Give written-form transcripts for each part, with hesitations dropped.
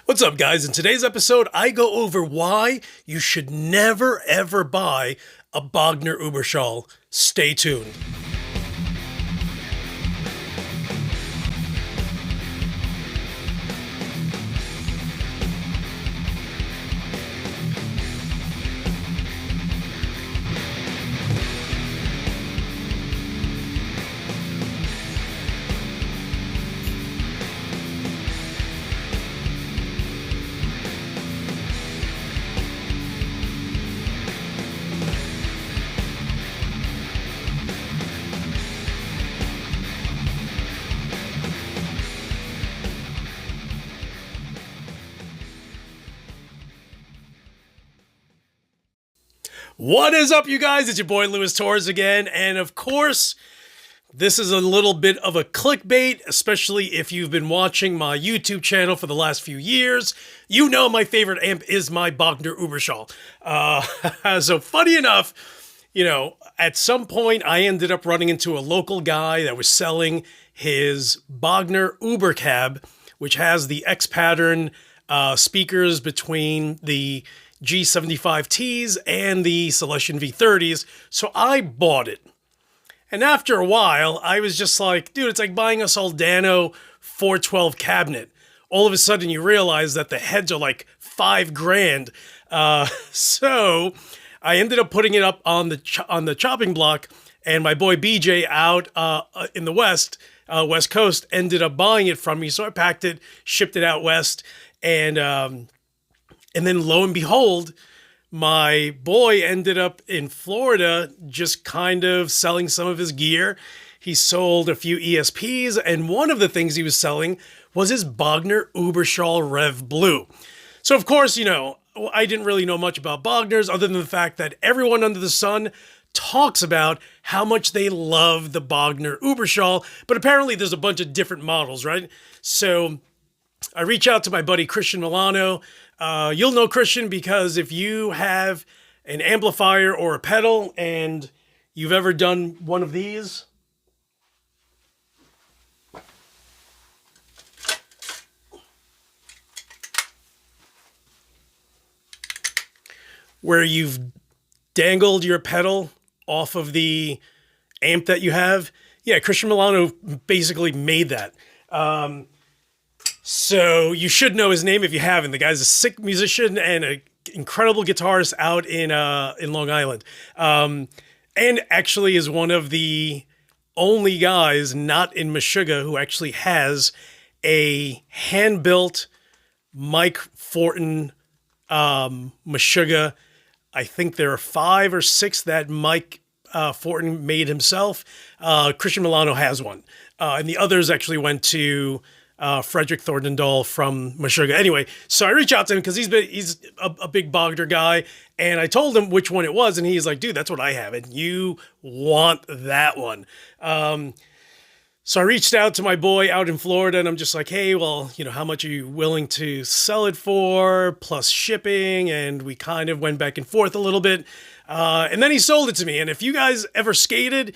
What's up, guys? In today's episode, I go over why you should never ever buy a Bogner Uberschall. Stay tuned. What is up, you guys? It's your boy Louie Torres again, and of course, this is a little bit of a clickbait, especially if you've been watching my YouTube channel for the last few years. You know my favorite amp is my Bogner Uberschall. So funny enough, at some point I ended up running into a local guy that was selling his Bogner Ubercab, which has the X pattern speakers between the G75Ts and the Celestion V30s, so I bought it. And after a while, I was just like, dude, it's like buying a Soldano 412 cabinet. All of a sudden, you realize that the heads are like $5,000. So I ended up putting it up on the chopping block, and my boy BJ out in the West Coast ended up buying it from me. So I packed it, shipped it out west, and then lo and behold, my boy ended up in Florida just kind of selling some of his gear. He sold a few ESPs, and one of the things he was selling was his Bogner Uberschall Rev Blue. So of course, I didn't really know much about Bogners other than the fact that everyone under the sun talks about how much they love the Bogner Uberschall, but apparently there's a bunch of different models, right? So I reach out to my buddy Christian Milano. You'll know Christian because if you have an amplifier or a pedal and you've ever done one of these, where you've dangled your pedal off of the amp that you have, yeah, Christian Milano basically made that. So you should know his name if you haven't. The guy's a sick musician and an incredible guitarist out in Long Island. And actually is one of the only guys not in Meshuggah who actually has a hand-built Mike Fortin Meshuggah. I think there are 5 or 6 that Mike Fortin made himself. Christian Milano has one. And the others actually went to Frederick Thorndahl from Meshuggah. Anyway, so I reach out to him because he's a big Bogner guy, and I told him which one it was, and he's like, dude, that's what I have, and you want that one. So I reached out to my boy out in Florida, and I'm just like, hey, well, how much are you willing to sell it for, plus shipping? And we kind of went back and forth a little bit. And then he sold it to me. And if you guys ever skated,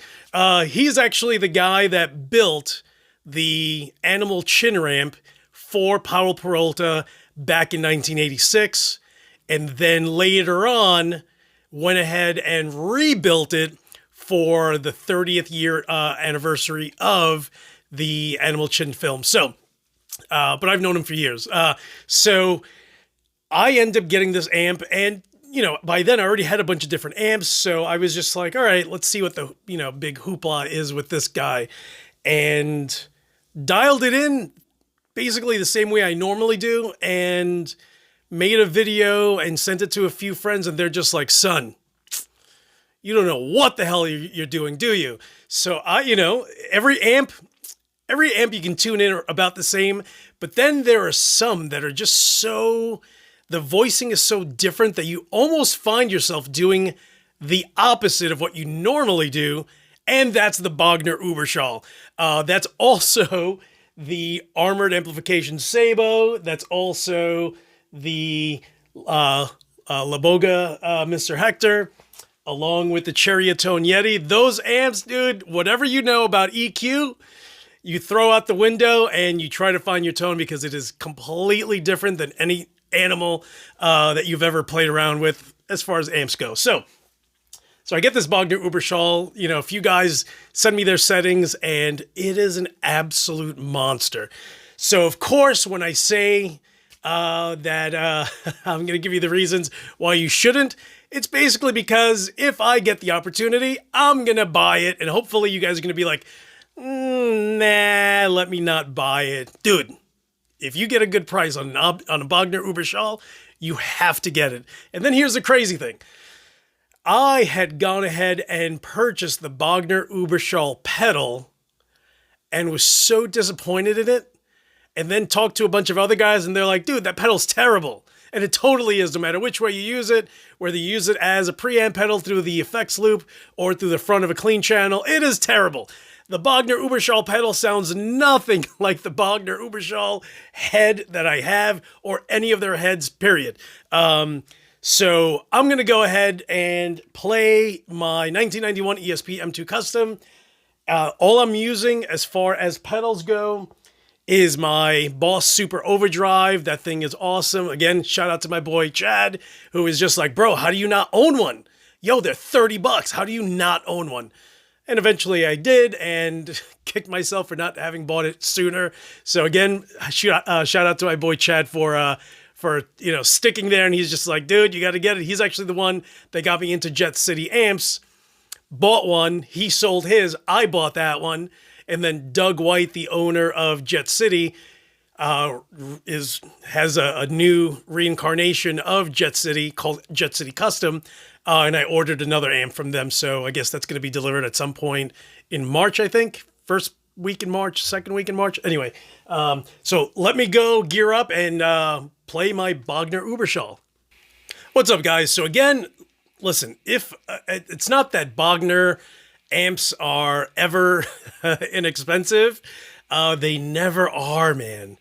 he's actually the guy that built the Animal chin ramp for Powell Peralta back in 1986. And then later on, went ahead and rebuilt it for the 30th year anniversary of the Animal Chin film. So, but I've known him for years. So I end up getting this amp, and by then I already had a bunch of different amps. So I was just like, all right, let's see what the big hoopla is with this guy, and dialed it in basically the same way I normally do, and made a video and sent it to a few friends, and they're just like, son, you don't know what the hell you're doing, do you? So every amp you can tune in are about the same, but then there are some that are just so, the voicing is so different that you almost find yourself doing the opposite of what you normally do, and that's the Bogner Uberschall. That's also the Armored Amplification Sabo. That's also the Laboga Mr. Hector, along with the Cherryatone Yeti. Those amps, dude, whatever you know about EQ, you throw out the window and you try to find your tone because it is completely different than any animal that you've ever played around with as far as amps go. So I get this Bogner Uberschall, you know, a few guys send me their settings and it is an absolute monster. So of course, when I say that I'm going to give you the reasons why you shouldn't, it's basically because if I get the opportunity, I'm going to buy it. And hopefully you guys are going to be like, nah, let me not buy it. Dude, if you get a good price on a Bogner Uberschall, you have to get it. And then here's the crazy thing. I had gone ahead and purchased the Bogner Uberschall pedal and was so disappointed in it. And then talked to a bunch of other guys and they're like, dude, that pedal's terrible. And it totally is, no matter which way you use it, whether you use it as a preamp pedal through the effects loop or through the front of a clean channel, it is terrible. The Bogner Uberschall pedal sounds nothing like the Bogner Uberschall head that I have or any of their heads, period. So I'm going to go ahead and play my 1991 ESP M2 Custom. All I'm using as far as pedals go is my Boss Super Overdrive. That thing is awesome. Again, shout out to my boy Chad, who is just like, bro, how do you not own one? Yo, they're $30. How do you not own one? And eventually I did and kicked myself for not having bought it sooner. So again, shout out to my boy Chad for you know, sticking there. And he's just like, dude, you got to get it. He's actually the one that got me into Jet City amps. Bought one. He sold his. I bought that one. And then Doug White, the owner of Jet City, has a new reincarnation of Jet City called Jet City Custom. And I ordered another amp from them. So I guess that's going to be delivered at some point in March, I think. First week in March, second week in March. Anyway, so let me go gear up and play my Bogner Uberschall. What's up, guys? So again, listen, if it's not that Bogner amps are ever inexpensive, they never are, man.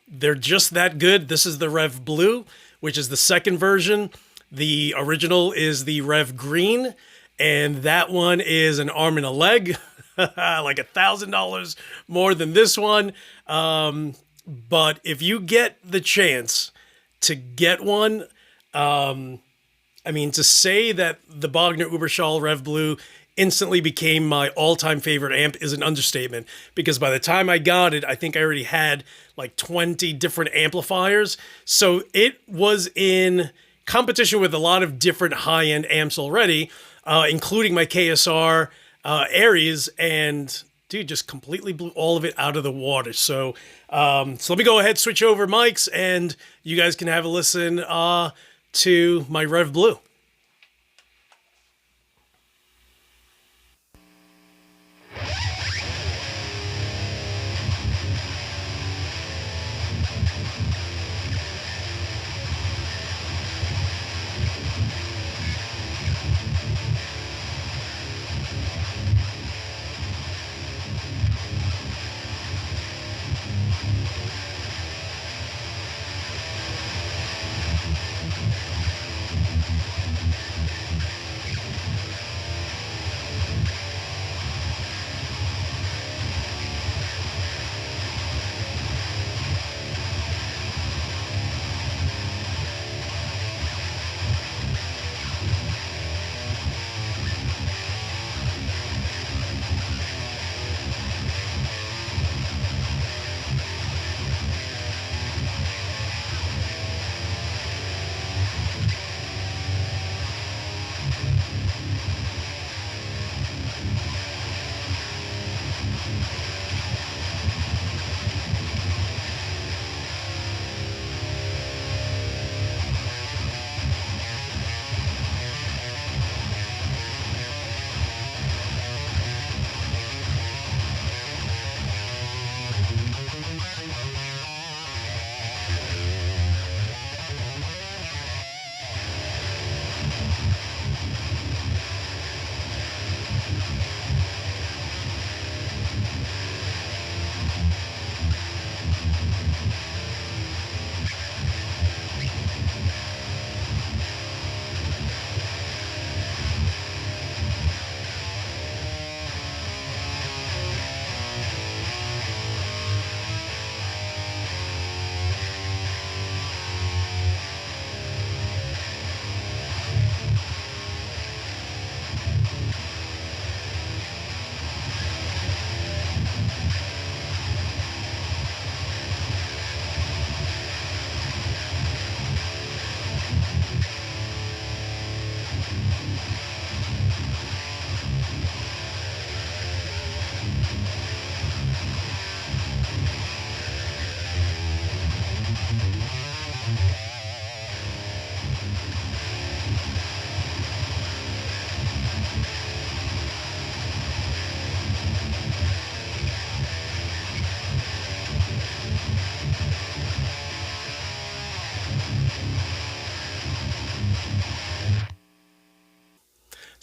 They're just that good. This is the Rev Blue, which is the second version. The original is the Rev Green, and that one is an arm and a leg, like $1,000 more than this one. But if you get the chance to get one, I mean, to say that the Bogner Uberschall Rev Blue instantly became my all-time favorite amp is an understatement, because by the time I got it, I think I already had like 20 different amplifiers. So it was in competition with a lot of different high-end amps already, including my KSR Aries, and dude, just completely blew all of it out of the water. So let me go ahead, switch over mics, and you guys can have a listen to my Rev Blue.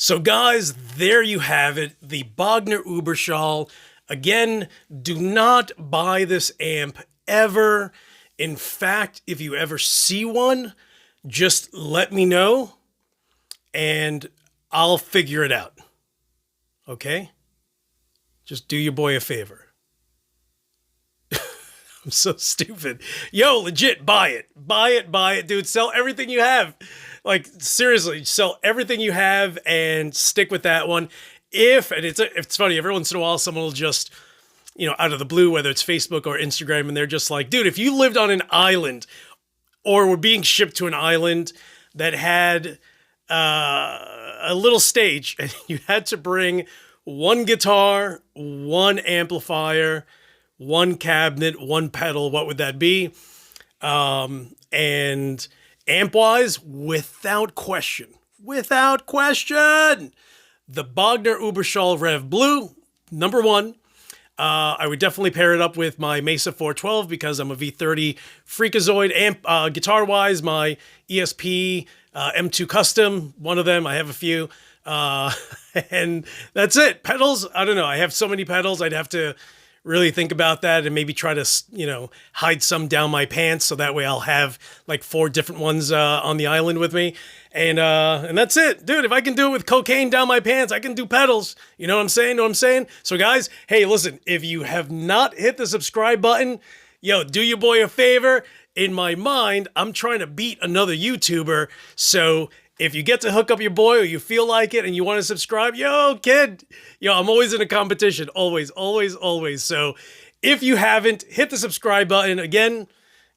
So guys, there you have it, the Bogner Uberschall. Again, do not buy this amp ever. In fact, if you ever see one, just let me know and I'll figure it out. Okay? Just do your boy a favor. I'm so stupid. Yo, legit, buy it. Buy it, dude. Sell everything you have. Like, seriously, sell everything you have and stick with that one. And it's funny, every once in a while, someone will just, out of the blue, whether it's Facebook or Instagram, and they're just like, dude, if you lived on an island or were being shipped to an island that had a little stage and you had to bring one guitar, one amplifier, one cabinet, one pedal, what would that be? And amp-wise, without question, the Bogner Uberschall Rev Blue, number one. I would definitely pair it up with my Mesa 412 because I'm a V30 freakazoid. Amp, guitar-wise, my ESP M2 Custom, one of them. I have a few. And that's it. Pedals, I don't know. I have so many pedals. I'd have to really think about that and maybe try to, hide some down my pants so that way I'll have like 4 different ones on the island with me. And that's it. Dude, if I can do it with cocaine down my pants, I can do pedals. You know what I'm saying? So guys, hey, listen, if you have not hit the subscribe button, do your boy a favor. In my mind, I'm trying to beat another YouTuber. So if you get to hook up your boy or you feel like it and you want to subscribe, kid, I'm always in a competition. Always. So if you haven't, hit the subscribe button. Again,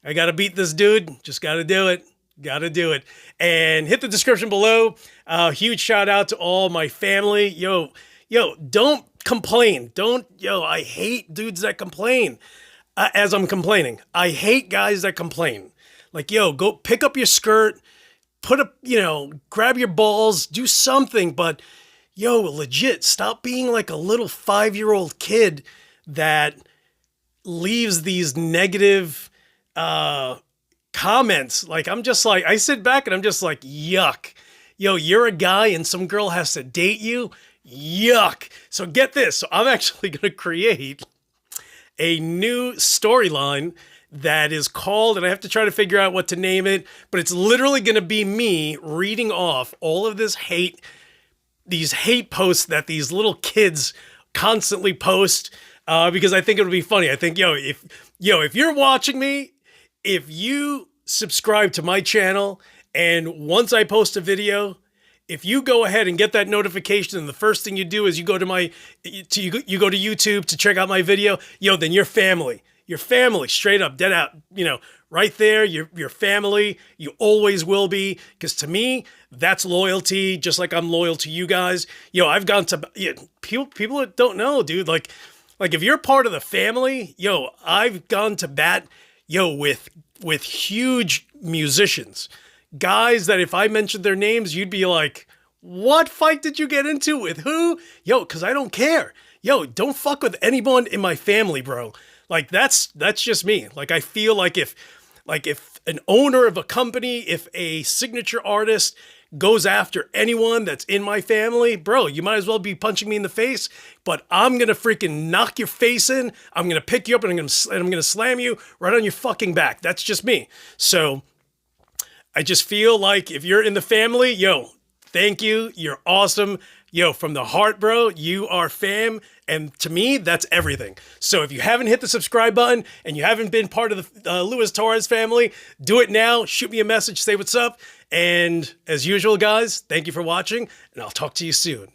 I got to beat this dude. Just got to do it. And hit the description below. Huge shout out to all my family. Don't complain. I hate dudes that complain as I'm complaining. I hate guys that complain. Like, go pick up your skirt, grab your balls, do something, but legit, stop being like a little 5-year-old kid that leaves these negative comments. Like, I sit back and I'm just like, yuck. You're a guy and some girl has to date you? Yuck. So get this. So I'm actually going to create a new storyline that is called, and I have to try to figure out what to name it, but it's literally going to be me reading off all of this hate, these hate posts that these little kids constantly post, because I think it would be funny. I think, if you're watching me, if you subscribe to my channel, and once I post a video, if you go ahead and get that notification and the first thing you do is you go to you go to YouTube to check out my video, then you're family. Your family, straight up, dead out, right there, your family, you always will be, because to me, that's loyalty, just like I'm loyal to you guys. I've gone to, people that don't know, dude, like if you're part of the family, I've gone to bat, with huge musicians, guys that if I mentioned their names, you'd be like, what fight did you get into with who? Because I don't care. Don't fuck with anyone in my family, bro. Like, that's just me. Like, I feel like if an owner of a company, if a signature artist goes after anyone that's in my family, bro, you might as well be punching me in the face, but I'm going to freaking knock your face in. I'm going to pick you up and I'm going to slam you right on your fucking back. That's just me. So I just feel like if you're in the family, thank you. You're awesome. From the heart, bro, you are fam. And to me, that's everything. So if you haven't hit the subscribe button and you haven't been part of the Louie Torres family, do it now. Shoot me a message, say what's up. And as usual, guys, thank you for watching, and I'll talk to you soon.